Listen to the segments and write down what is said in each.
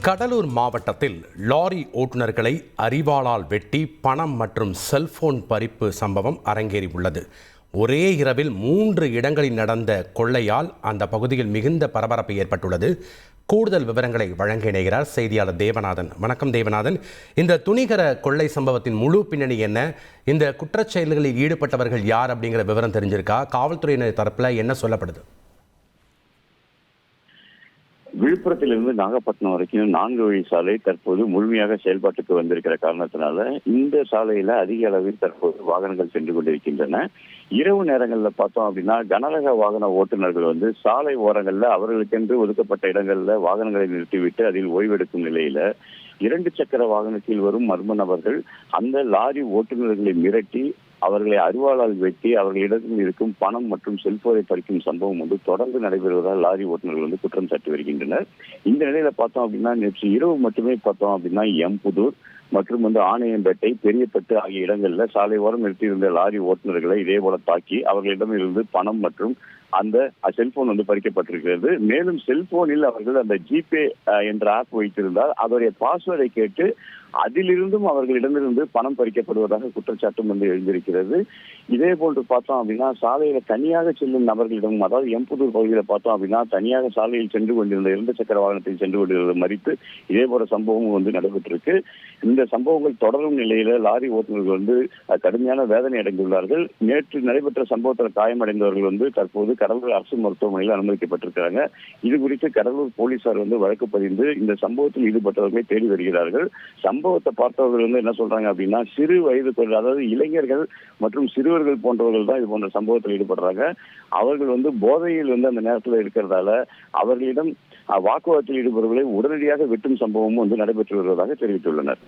கடலூர் மாவட்டத்தில் லாரி ஓட்டுநர்களை அரிவாளால் வெட்டி பணம் மற்றும் செல்போன் பறிப்பு சம்பவம் அரங்கேறியுள்ளது. ஒரே இரவில் 3 இடங்களில் நடந்த கொள்ளையால் அந்த பகுதியில் மிகுந்த பரபரப்பு ஏற்பட்டுள்ளது. கூடுதல் விவரங்களை வழங்க இணைகிறார் செய்தியாளர் தேவநாதன். வணக்கம் தேவநாதன். இந்த துணிகர கொள்ளை சம்பவத்தின் முழு பின்னணி என்ன? இந்த குற்றச்செயல்களில் ஈடுபட்டவர்கள் யார் அப்படிங்கிற விவரம் தெரிஞ்சிருக்கா? காவல்துறையினர் தரப்புல என்ன சொல்லப்படுது? விழுப்புரத்திலிருந்து நாகப்பட்டினம் வரைக்கும் 4 வழி சாலை தற்போது முழுமையாக செயல்பாட்டுக்கு வந்திருக்கிற காரணத்தினால இந்த சாலையில அதிக அளவில் தற்போது வாகனங்கள் சென்று கொண்டிருக்கின்றன. இரவு நேரங்களில் பார்த்தோம் அப்படின்னா கனரக வாகன ஓட்டுநர்கள் சாலை ஓரங்களில் அவர்களுக்கென்று ஒதுக்கப்பட்ட இடங்களில் வாகனங்களை நிறுத்திவிட்டு அதில் ஓய்வெடுக்கும் நிலையில 2 சக்கர வாகனத்தில் வரும் மர்ம நபர்கள் அந்த லாரி ஓட்டுநர்களை மிரட்டி அவர்களை அரிவாளால் வெட்டி அவர்களிடம் இருக்கும் பணம் மற்றும் செல்போனை பறிக்கும் சம்பவம் தொடர்ந்து நடைபெறுவதால் லாரி ஓட்டுநர்கள் குற்றம் சாட்டி வருகின்றனர். இந்த நிலையில பார்த்தோம் அப்படின்னா நேற்று இரவு மட்டுமே பார்த்தோம் அப்படின்னா எம்புதூர் மற்றும் ஆணையம்பேட்டை, பெரியப்பட்டு ஆகிய இடங்கள்ல சாலை ஓரம் நிறுத்தியிருந்த லாரி ஓட்டுநர்களை இதே போல தாக்கி அவர்களிடம் இருந்து பணம் மற்றும் அந்த செல்போன் பறிக்கப்பட்டிருக்கிறது. மேலும் செல்போனில் அவர்கள் அந்த ஜிபே என்ற ஆப் வைத்திருந்தால் அதோடைய பாஸ்வேர்டை கேட்டு அதிலிருந்தும் அவர்களிடமிருந்து பணம் பறிக்கப்படுவதாக குற்றச்சாட்டும் எழுந்திருக்கிறது. இதே போன்று பார்த்தோம் அப்படின்னா சாலையில தனியாக செல்லும் நபர்களிடம், அதாவது எம்புதூர் பகுதியில் பார்த்தோம் அப்படின்னா தனியாக சாலையில் சென்று கொண்டிருந்த 2 சக்கர வாகனத்தில் சென்று கொண்டிருந்த மறித்து இதே போல சம்பவம் நடைபெற்றிருக்கு. இந்த சம்பவங்கள் தொடரும் நிலையில லாரி ஓட்டுநர்கள் கடுமையான வேதனை அடைந்துள்ளார்கள். நேற்று நடைபெற்ற சம்பவத்தில் காயமடைந்தவர்கள் தற்போது கடலூர் அரசு மருத்துவமனையில் அனுமதிக்கப்பட்டிருக்கிறாங்க. இது குறித்து கடலூர் போலீசார் வழக்கு பதிந்து இந்த சம்பவத்தில் ஈடுபட்டவர்களை தேடி வருகிறார்கள். சம்பவத்தை பார்த்தவர்கள் என்ன சொல்றாங்க அப்படின்னா சிறு வயது, அதாவது இளைஞர்கள் மற்றும் சிறுவர்கள் போன்றவர்கள் தான் இது போன்ற சம்பவத்தில் ஈடுபடுறாங்க. அவர்கள் போதையில் அந்த நேரத்தில் இருக்கிறதால அவர்களிடம் வாக்குவாதத்தில் ஈடுபடுவர்களை உடனடியாக வெட்டும் சம்பவமும் நடைபெற்று வருவதாக தெரிவித்துள்ளனர்.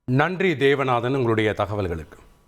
நன்றி தேவநாதன், உங்களுடைய தகவல்களுக்கு.